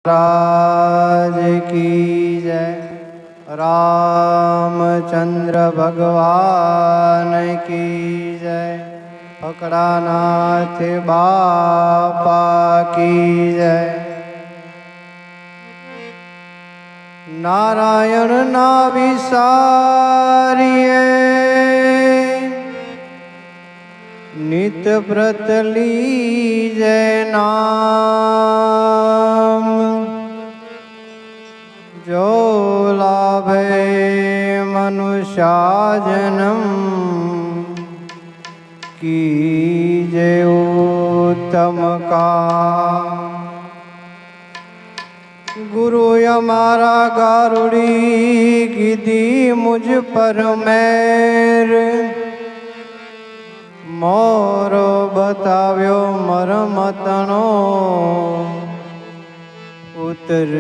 राज की जय। रामचंद्र भगवान की जय। फकड़ानाथ बापा की जय। नारायण ना विसारिए नित व्रत लीजे नाम। जो लाभे मनुष्या जन्म कीजे उत्तम का। गुरु हमारा गारुड़ी कीधी मुझ पर मेर। मोरो बताव्यो मरमतणो उतर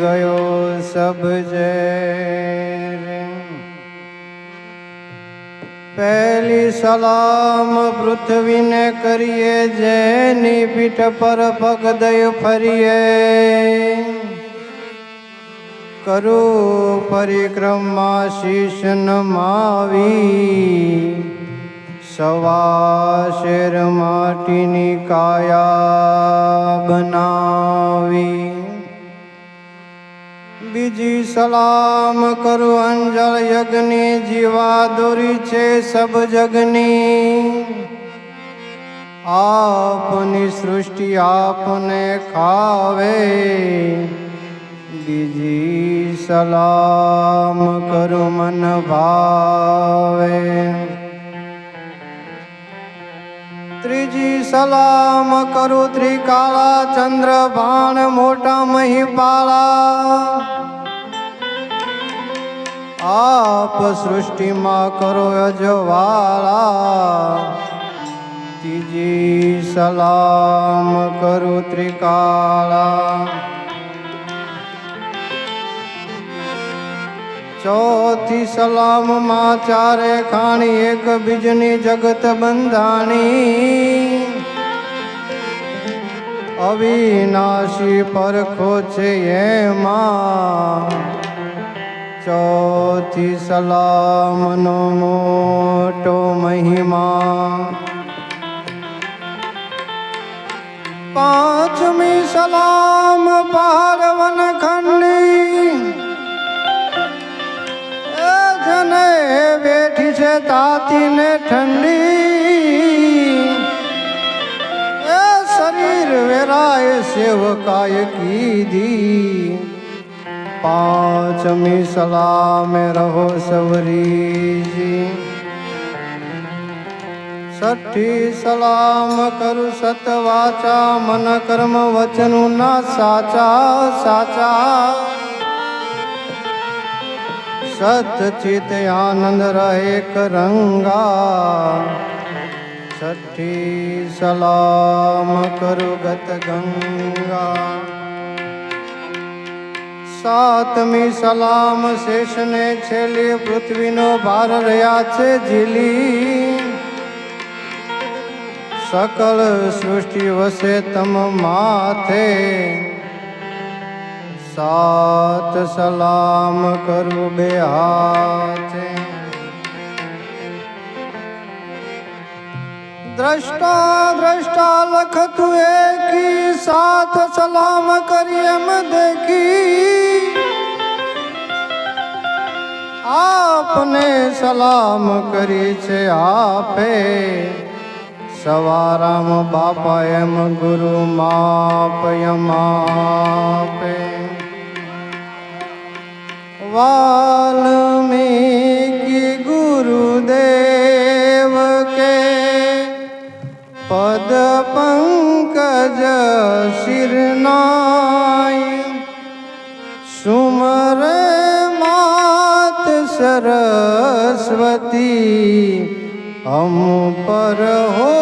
गयो सब जैर। पहली सलाम पृथ्वी ने करिए जैनी पीठ पर पग दय फरिए। करू परिक्रमा शीश नमावी सवा शेर माटीनी काया बनावी। बीजी सलाम करू अंजल यज्ञनी जीवा दोरी छे सब जगनी। आपनी सृष्टि आपने खावे बीजी सलाम करू मन भावे। त्रीजी सलाम करू त्रिकाला चंद्र बाण मोटा महिपाला। आप सृष्टि मां करो अजवाला। तीजी सलाम करू त्रिकाला। चौथी सलाम मां चारे खाणी एक बिजनी जगत बंधाणी। अविनाशी परखो छे ये मां। चौथी सलाम नो मोटो महिमा। पांचमी सलाम पारवन खंडी। जने बैठी छे ताती ने ठंडी। ए शरीर वेराय सेवकाय की दी। पांचमी सलाम रहो सवरी जी। छठी सलाम करू सतवाचा मन कर्म वचन ना साचा साचा। सतचित आनंद रहे करंगा। छठी सलाम करू गत गंगा। सातमी सलाम शेष ने छेली पृथ्वी नो भार रह्या छे झीली। सकल सृष्टि वसे तम माथे। सात सलाम करू बे हाथे। दृष्टा दृष्टा लख तू की साथ सलाम करिए म देखी। आपने सलाम करी छे आपे। सवाराम बापा एम गुरु माप यमापे। वाल्मीकि गुरुदेव के पद पंकज सिरनाय। सुमरे मात सरस्वती हम पर हो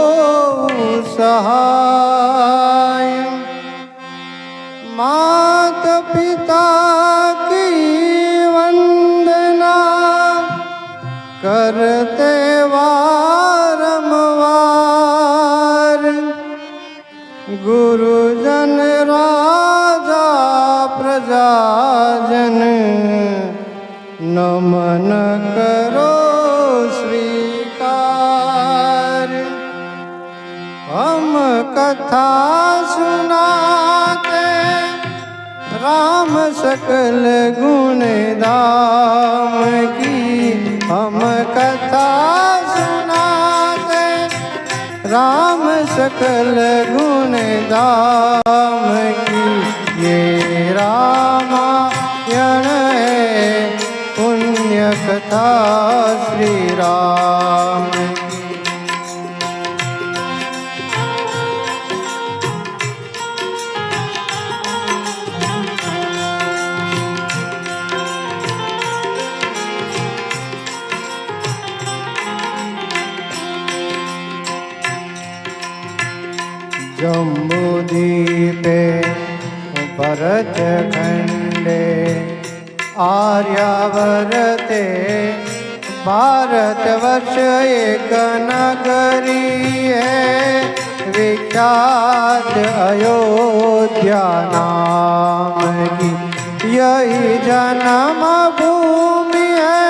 सहाय। मात पिता की वंदना करते वारंवार। गुरुजन राजा राम सकल गुण धाम की हम कथा सुनाते। राम सकल गुण धाम की ये रामायण है पुण्य कथा श्री राम की। जम्बूद्वीपे भरत खंडे आर्यावर्ते भारतवर्ष एक नगरी है विख्यात अयोध्या नाम की। यही जन्म भूमि है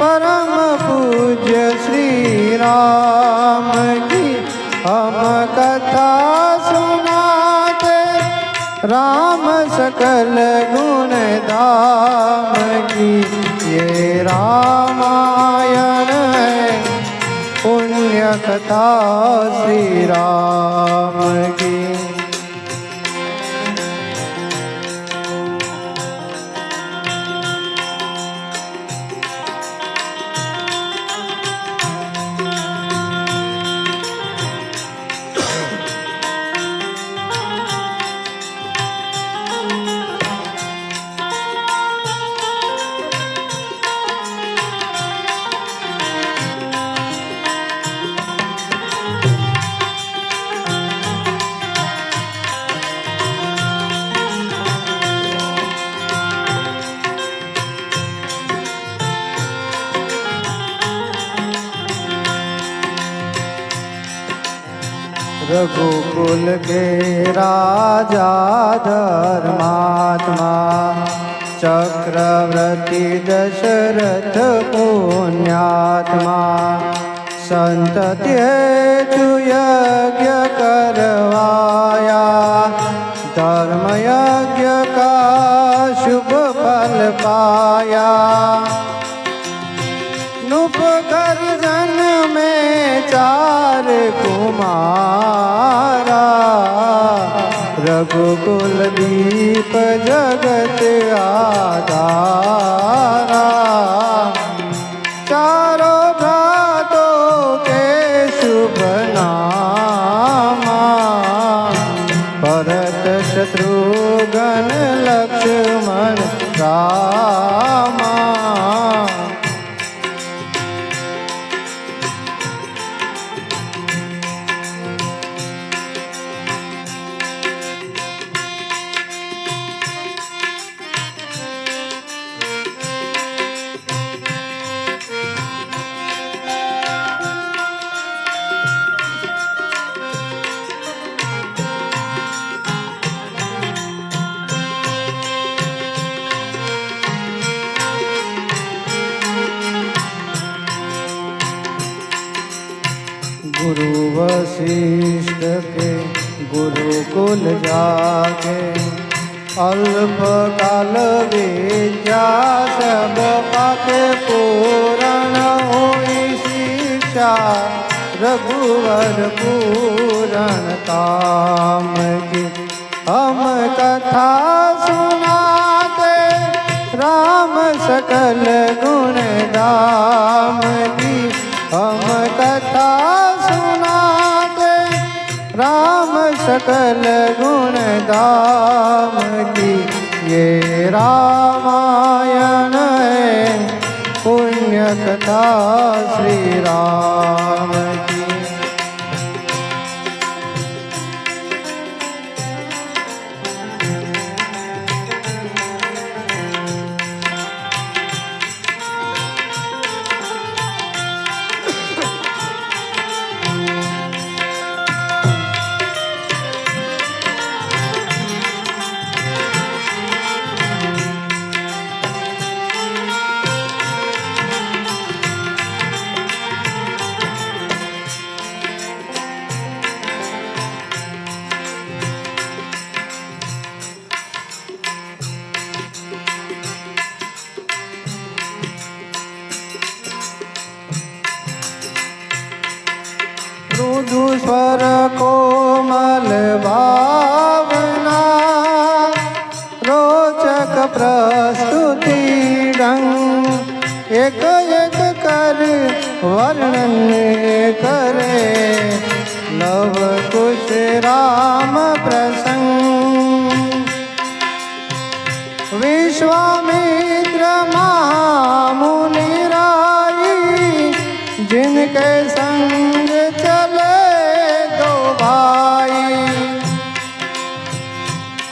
परम पूज्य श्री राम की। हम कथा सुनाते राम सकल गुण धाम की ये रामायण है पुण्य कथा श्री राम की। रघुकुल के राजा धर्मात्मा चक्रवर्ती दशरथ पुण्यात्मा। संतति हेतु यज्ञ करवाया धर्म यज्ञ का शुभ फल पाया। नृप गर्जन में चार कुमारा रघुकुल दीप जगत आधारा। चारों भ्रातों के शुभ नामा भरत शत्रुघ्न लक्ष्मण रामा। गुरु वशिष्ठ के गुरुकुल जाके अल्प काल विद्या सब पाके पूर्ण हुई शिक्षा रघुवर पूर्ण काम की। हम कथा सुनाते राम सकल गुण धाम की। हम कथा सुनाते राम सकल गुण धाम की ये रामायण है पुण्य कथा श्री राम की। प्रस्तुति ढंग एक एक कर वर्णन करे लव कुश राम प्रसंग विश्वामित्र महामुनि राई जिनके संग चले दो भाई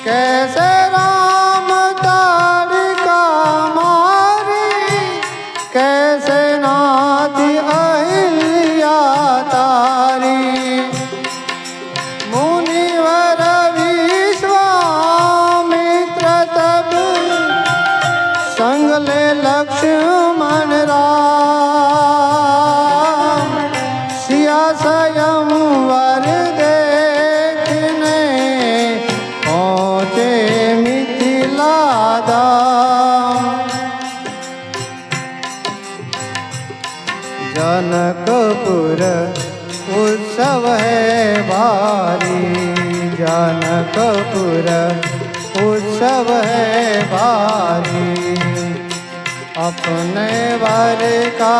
कैसे राम ताड़िका मारी कैसे नाथी अहिल्या तारी मुनिवर विश्वामित्र तब संग ले लक्ष्मण राम सिया स्वयंवर देखने पहुँचे मिथिला धाम जनकपुर उत्सव है भारी जनकपुर उत्सव है भारी अपने वर का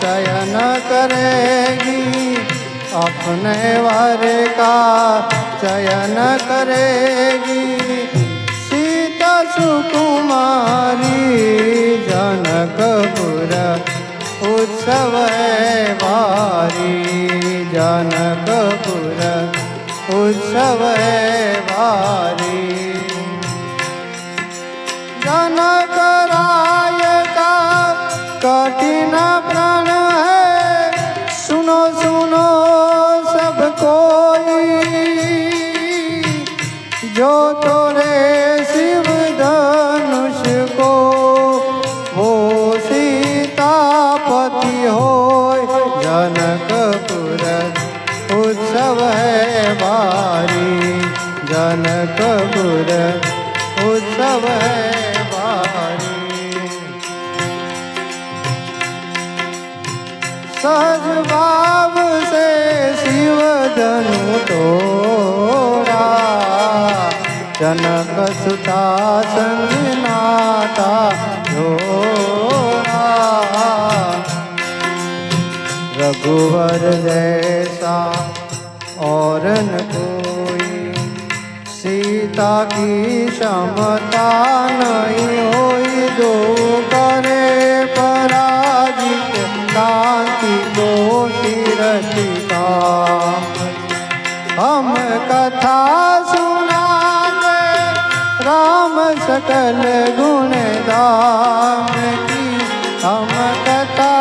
चयन करेगी अपने वर का चयन करेगी सीता सुकुमारी जनकपुर उत्सव है भारी जनकपुर उत्सव है भारी जनक राय का कठिन प्रण है सुनो सुनो सब कोई जो तोरे शिव धनुष को वो सीतापति होय जनकपुर उत्सव है भारी जनकपुर उत्सव है भारी सहज भाव से शिव धनु तोड़ा जनक सुता संग नाता जोड़ा रघुवर जैसा और न कोई सीता की क्षमता नहीं होई दो करे पराजित कांति कोटि रचिता हम कथा सुनाते राम सकल गुण धाम की हम कथा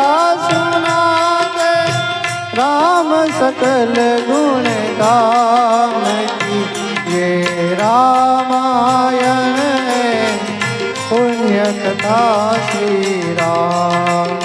सुनाते राम सकल गुण धाम की ये रामायण पुण्य कथा श्री राम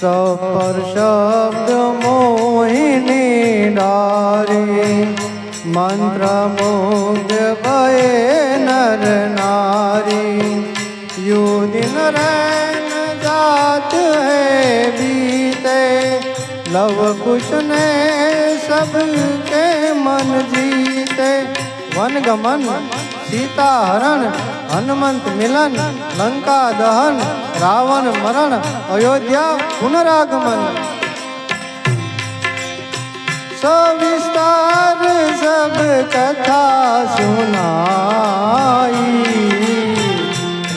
सपर शब्द मोहिनी डारी मंत्र मुग्ध भये नर नारी यू दिन रैन जात है बीते लव कुश ने सबके मन जीते वन गमन सीता हरण हनुमंत मिलन लंका दहन रावण मरण अयोध्या पुनरागमन सविस्तार सब कथा सुनाई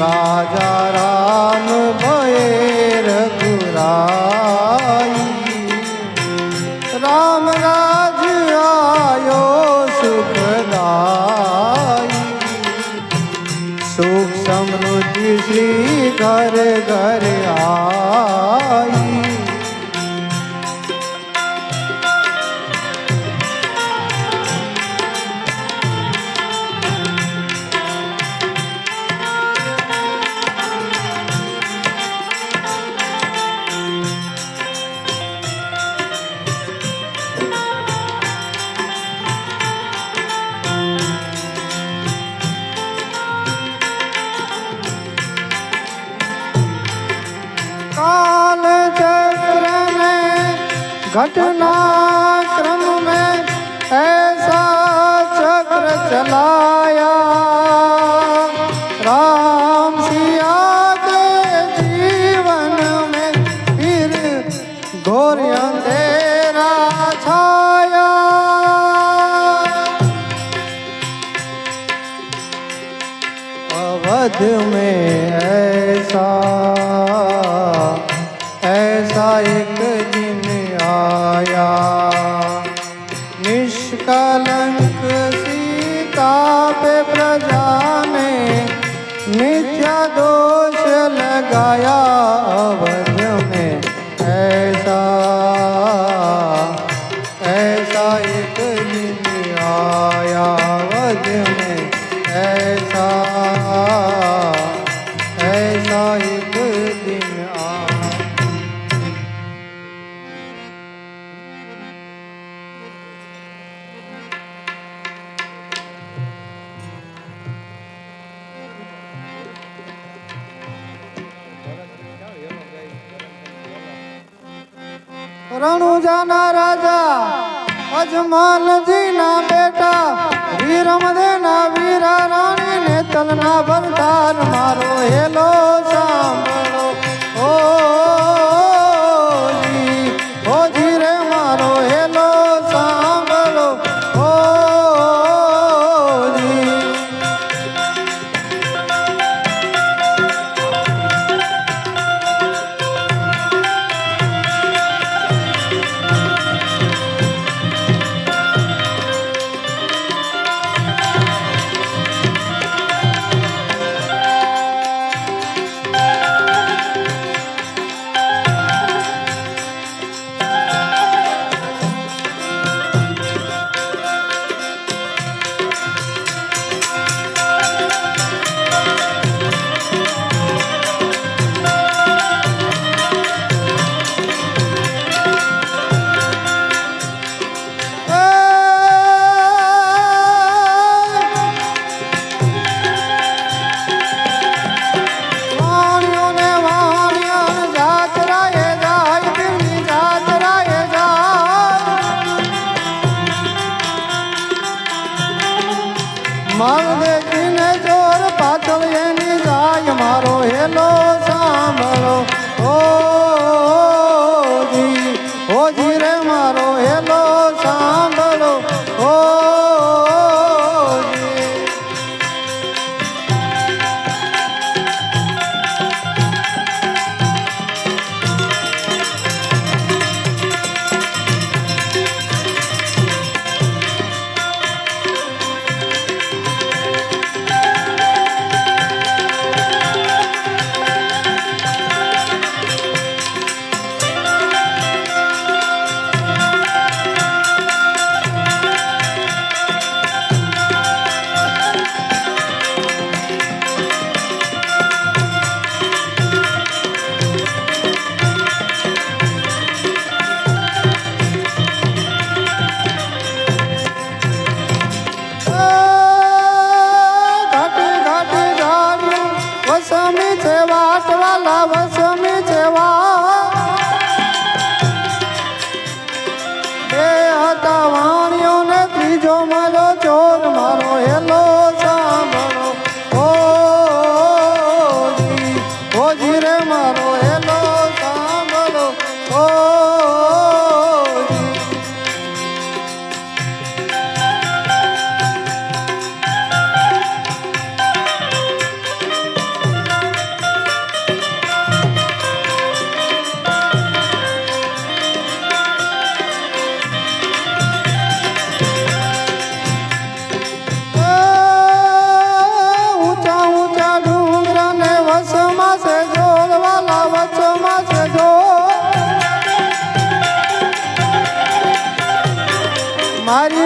राजा राम भये रघुराई राम राज आयो सुखदाई सुख समृद्धि श्री घर घर आई काल चक्र ने घटना क्रम में ऐसा चक्र चलाया राम सिया के जीवन में फिर घोर अंधेरा छाया अवध में ऐसा एक दिन आया निष्कलंक सीता पे प्रजा ने मिथ्या दोष लगाया अवध में ऐसा एक दिन आया अवध में ऐसा एक दिन आया रણુજાના રાજા અજમલ જીના બેટા વીરમદેના વીરા રાણી ને તલના બરદાર મારો હેલો સાંભળો ઓ જી રે મારો હેલો સાંભળો ઓ જી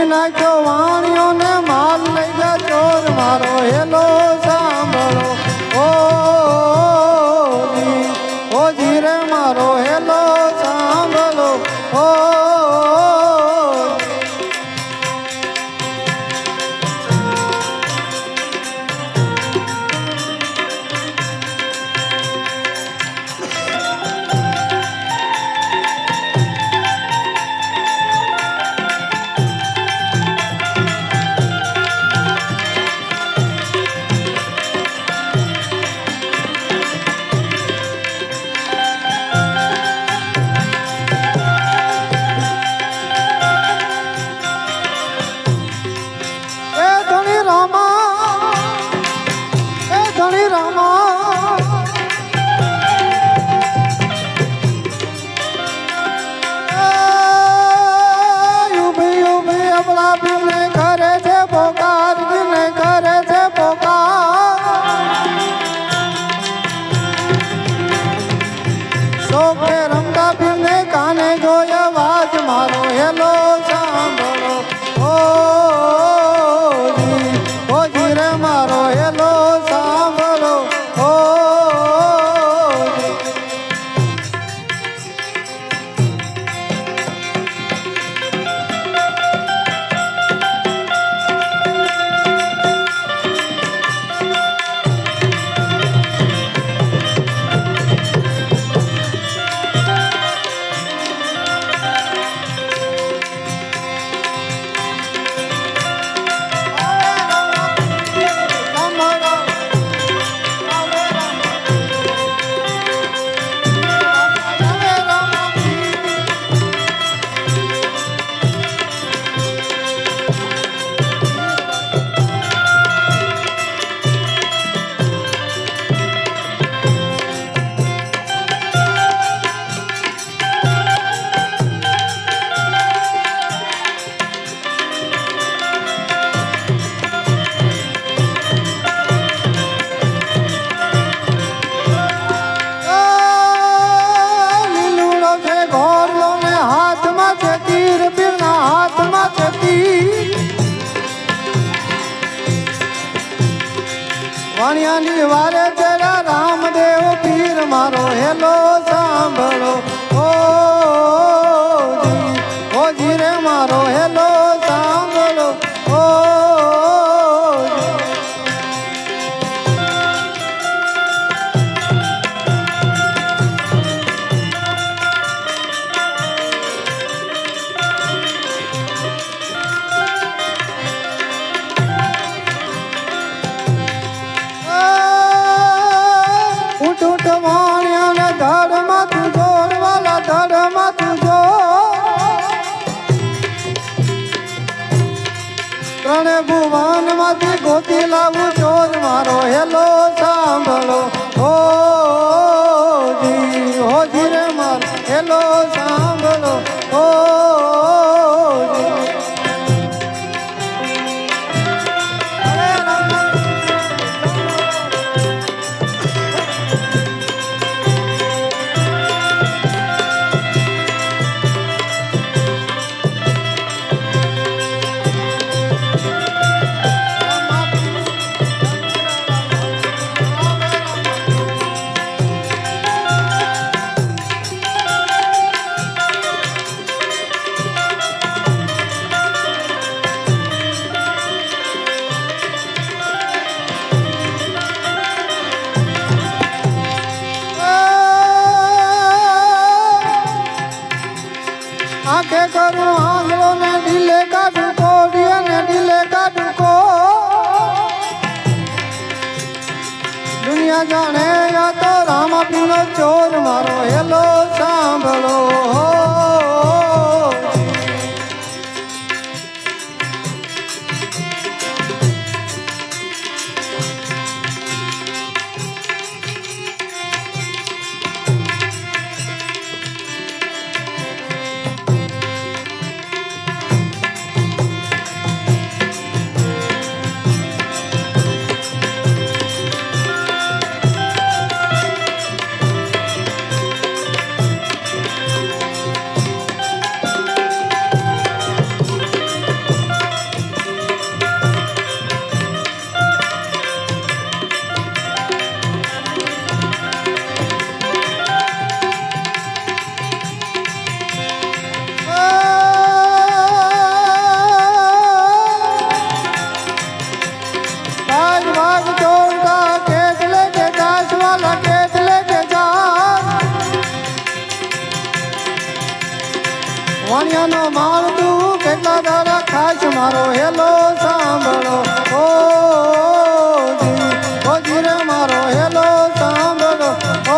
નાખ્યો વાણિયો ને માલ લઈ જા ચોર મારો હેલો સાંભળો ઓ જીરે મારો હેલો સાંભળો ઓ વાણિયાની વારે જરા રામદેવ પીર મારો હેલો સાંભળો ઓ જીરે મારો હેલો સાંભળો ઓ ત્રણે ભુવન માંથી ગોતી લાવું ચોર મારો હેલો સાંભળો હો જીરે મારો હેલો સાંભળો આંખે કરું આંગળો ને ડીલે કાઢું કોડિયા ને ડીલે કાઢું કો દુનિયા જાણે યા તો રામા પીનો ચોર મારો હેલો સાંભળો વાણિયાનો માલ તું કેટલા દાડા ખાશ મારો હેલો સાંભળો ઓ જી રે મારો હેલો સાંભળો ઓ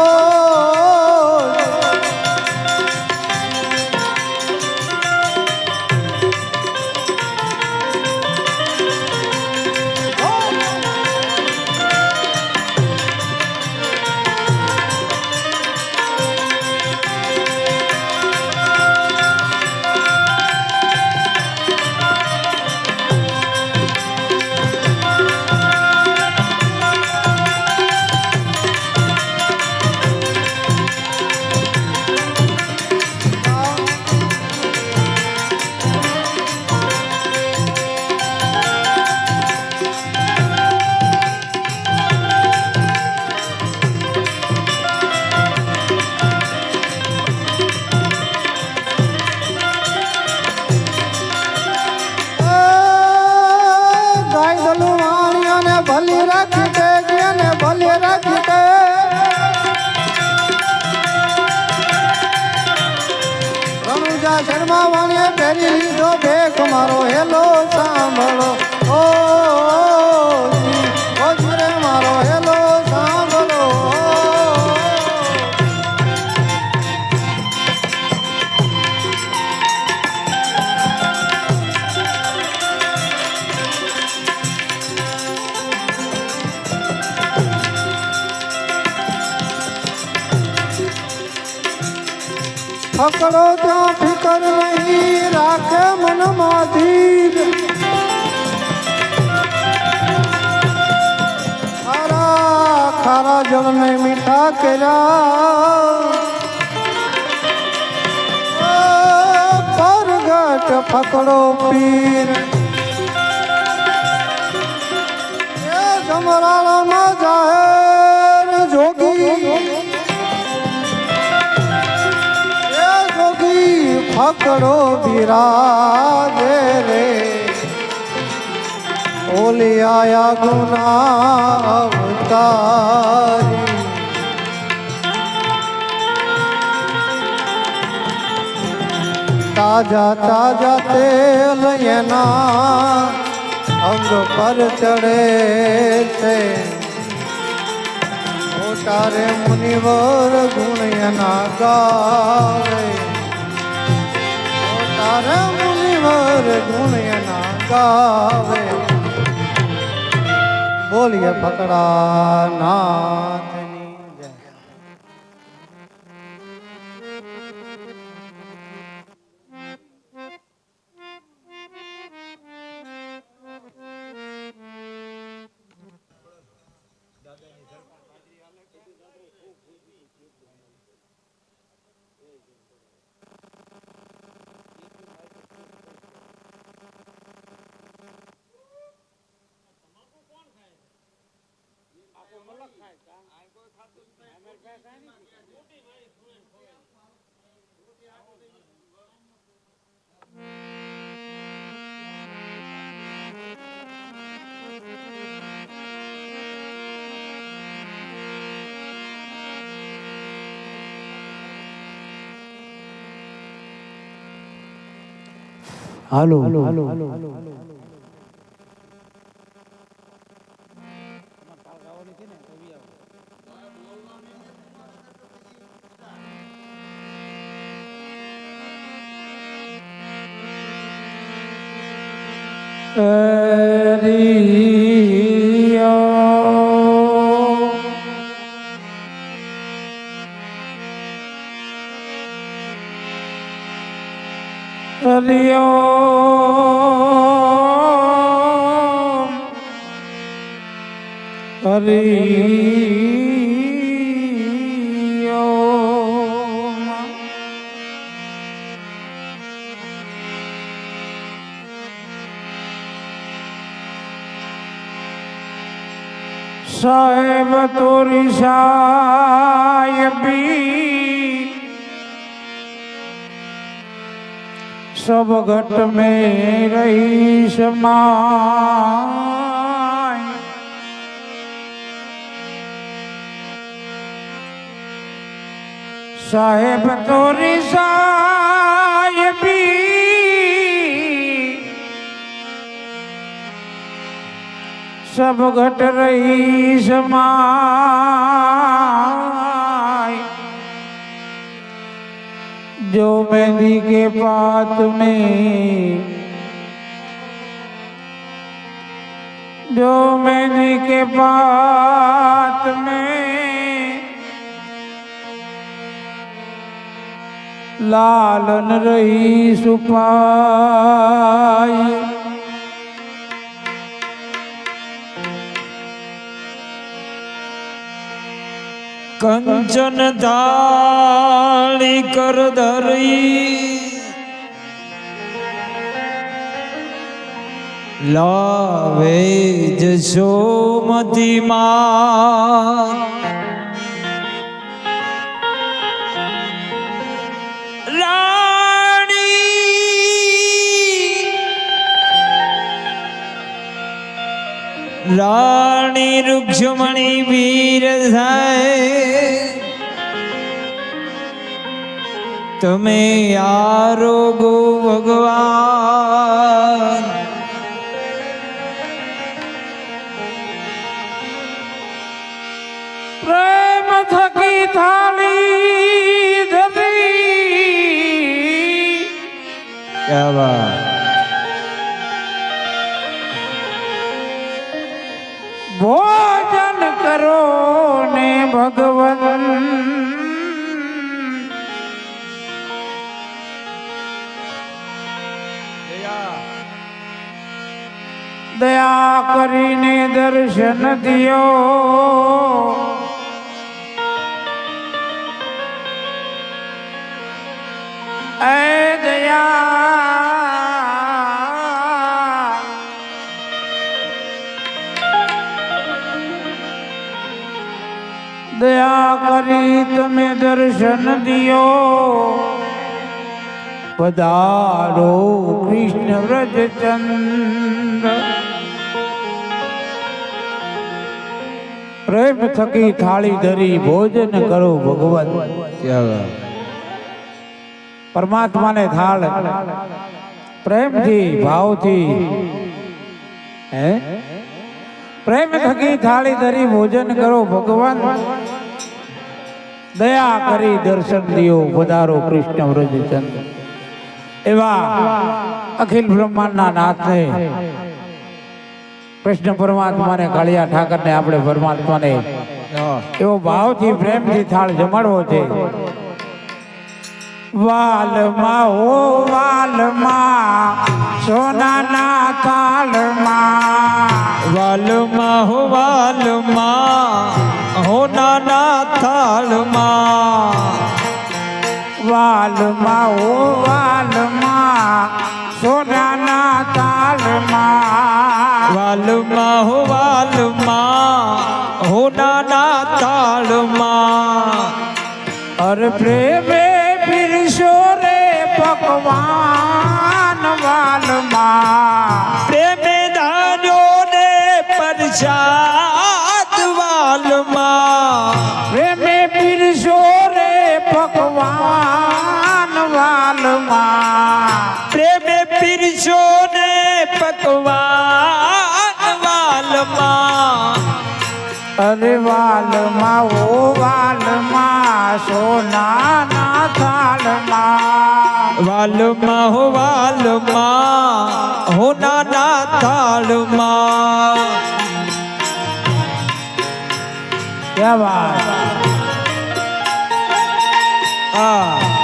ભલે રાખી દે જેને ભલે રાખી દે રણુજા શર્મા વાણીએ પહેરી લીધો ભેખ મારો હેલો સાંભળો ઓ રે મારો હેલો સાંભળો પકડો ત્યાં ફિકર નહીં રાખે મનમાં ધીર ખારા ખારા જળને મીઠા કર્યા પરગટ પકડો પીર એ જમરાળામાં જાહેર જોગી પકડો બિરાજે રે ઓલી આયા ગુના અવતારી તાજા તાજા તેલ એના અંગ પર ચડે છે મોટારે મુનિવર ગુણ એના ગાવે તારા મુનિવર ગુણ એના ગાવે બોલીએ પકડા નાથની જય હાલો साहेब तोरी साहेबी सब घट में रही समाय साहेब तोरी साहेबी सब घट रही समाय जो मेहंदी के पात में जो मेहंदी के पात में लालन रही सुपाई कंचन दाली कर धरी लावे जशोमती मां रानी रानी रुक्ष्मणी वीर तुम्हें आरोगो भगवान प्रेम थकी थाली धरी क्या बात भोजन करो ने भगवन दया કરીને દર્શન દિયો એ દયા દયા કરી તમે દર્શન દિયો પધારો કૃષ્ણ વ્રજ ચંદ્ર પ્રેમ થકી થાળી ધરી ભોજન કરો ભગવન क्या बात પરમાત્મા ને થાળ પ્રેમથી ભાવથી હે પ્રેમ થકી થાળી ધરી ભોજન કરો ભગવાન દયા કરી દર્શન દિયો પધારો કૃષ્ણ વ્રજ ચંદ્ર એવા અખિલ બ્રહ્માંડના નાથને કૃષ્ણ પરમાત્માને કાળિયા ઠાકરને આપણે પરમાત્માને એવો ભાવથી પ્રેમથી થાળ જમાડવો છે વાલમાં હો વાલમાં સોનાના થાળમાં વાલમાં હો વાલમાં હો નાના થાળમાં વાલમાં હો વાલમાં સોનાના થાળમાં વાલમાં હો વાલમાં હો નાના થાળમાં અર પ્રેમે પીરસો રે પકવાન વાલમાં પ્રેમે ધાર્યો ને પ્રસાદ વાલમાં પ્રેમે પીરસો રે પકવાન વાલમાં પ્રેમે પીરસો ને પકવાન વાલમાં અરે વાલમાં ઓ વાલમાં સોનાના થાળમાં વાલમાં હો વાલમાં હો નાના થાળમાં ક્યાં વાત આ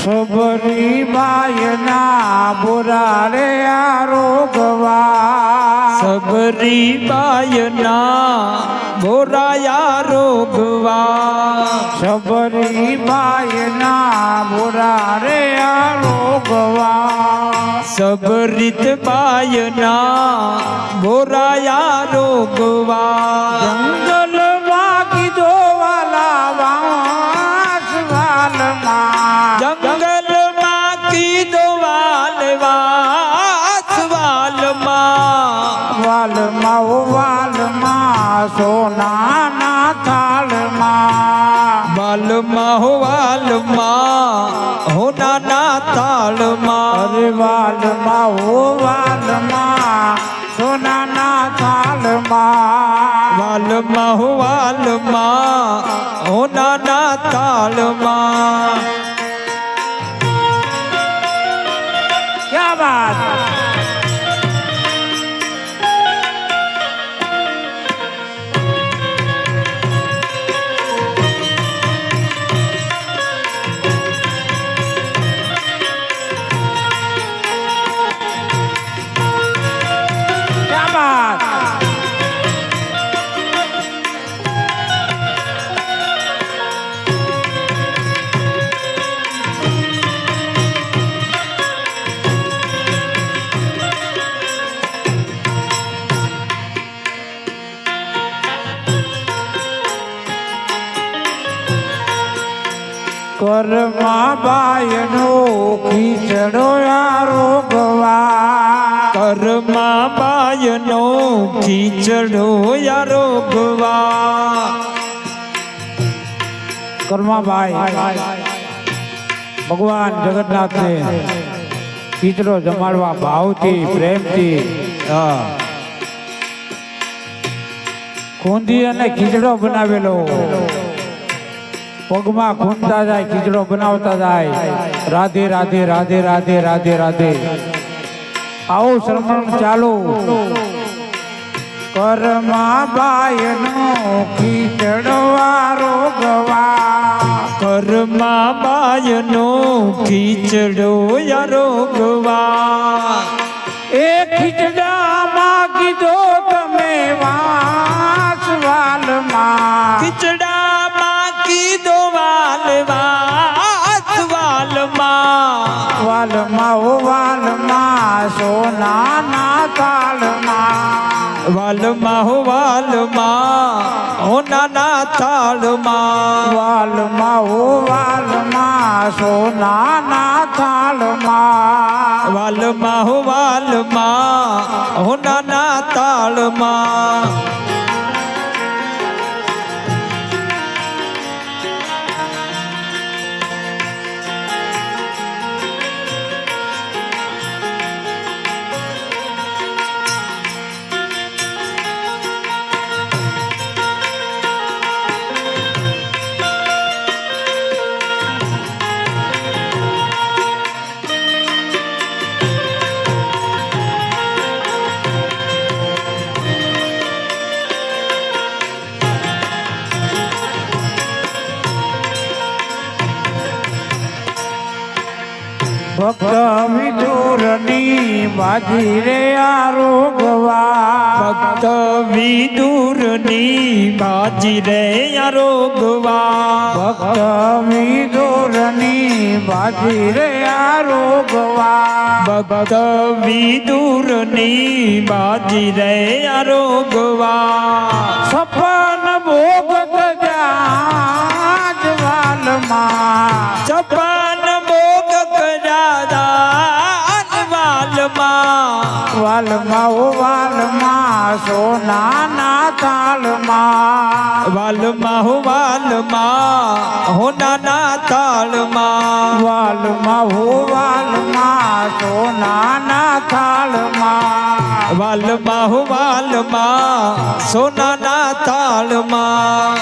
સબરી બાયના બોરા રે આરોગવા સબરી બાયના બોરાયા રોગવા સબરી બાયના બોરા રે આરોગવા સબરીત બાયના બોરાયા રોગવા જંગલમાં કીધો વાલા વાસ વાલમાં જંગલમાં કીધો વાલવાસ વાલમાં વાલમાં ઓ વાલમાં સોનાના થાળમાં વાલમાં હો વાલમાં હો નાના તાળમાં અરે વાલમાં ઓ વાલમાં સોનાના થાળમાં વાલમાં હો વાલમાં હો નાના તાળમાં ક્યા બાત ક્યા બાત કર્મા બાયનો ખીચડો આરોગવા કર્મા બાયનો ખીચડો યારોગવા કર્માભાઈ ભગવાન જગન્નાથને ખીચડો જમાડવા ભાવથી પ્રેમથી હા ખૂંદી અને ખીચડો બનાવેલો પગમાં ખૂંદતા જાય ખીચડો બનાવતા જાય રાધે રાધે રાધે રાધે રાધે રાધે આવો શ્રવણ ચાલુ કર્મા બાયનો ખીચડો આરોગવા કર્મા બાયનો ખીચડો યારોગવા એ ખીચડામાં કીધો તમે વાસ વાલમાં ખીચડામાં કીધો વાલવાસ વાલમાં વાલમાં ઓ વાલમાં સોનાના તાળમાં વાલમાં હો વાલમાં હો નાના તાળમાં વાલમાં ઓ વાલમાં સોનાના તાળમાં વાલમાં હો વાલમાં હો નાના તાળમાં ભક્ત વિદુરની બાજી રે આરોગવા ભક્ત વિદુરની બાજી રે આરોગવા ભક્ત વિદુરની બાજી રે આરોગવા ભક્ત વિદુરની બાજી રે આરોગવા સપન ભોગ જાજ વાલમાં ચપન ભોગ કરાદાન વાલમાં વાલમાં ઓ વાલમાં સોનાના તાળમાં વાલમાં હો વાલમાં હો નાના તાળમાં વાલમાં હો વાલમાં સોનાના થાળમાં વાલમાં હો વાલમાં સોનાના તાળમાં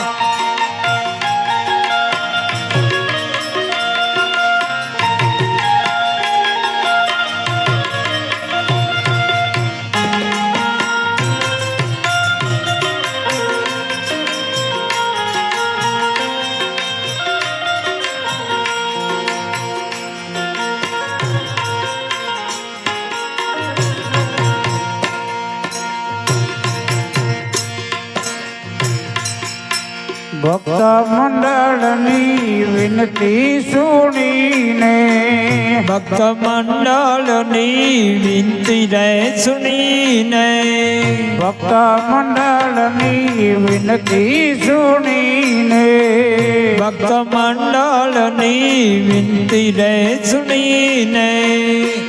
મંડળની વિનતી સુણીને ભક્ત મંડળની વિનતી રે સુનીને ભક્ત મંડળની વિનતી સુણીને ભક્ત મંડળની વિનતી રે સુનીને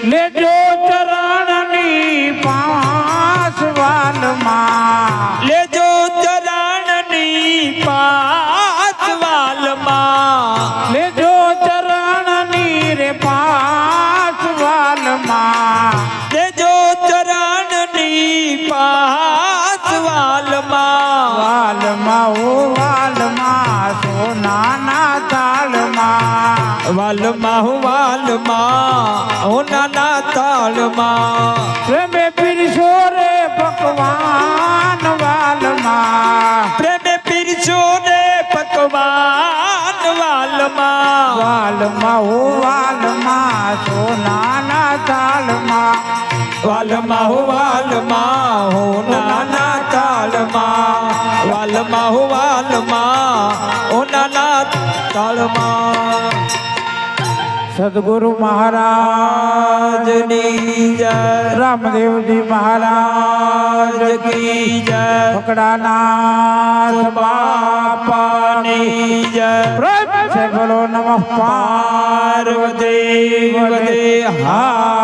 લેજો ચરણની પાસ વાલમાં લેજો ચરણની પાસ વાલમાં લેજો ચરણની રે પાસ વાલમાં લેજો ચરણની પાસ વાલમાં વાલમાં ઓ વાલમાં સોનાના તાળમાં વાલમાં હું વાલમાં હું નાના તાળમાં પ્રેમે પીરસો રે પકવાન વાલમાં પ્રેમે પીરસો રે પકવાન વાલમાં વાલમાં ઓ વાલમાં સોનાના તાળમાં વાલમાં હું વાલમાં હું નાના તાળમાં વાલમાં હું વાલમાં હું નાના તાળમાં સદગુરુ મહારાજ રાજની જય રામદેવજી મહારાજ કી જય ફકડાનાથ બાપાની જય પ્રેમ સે બોલો નમઃ પાર્વતી પાર્વતી હા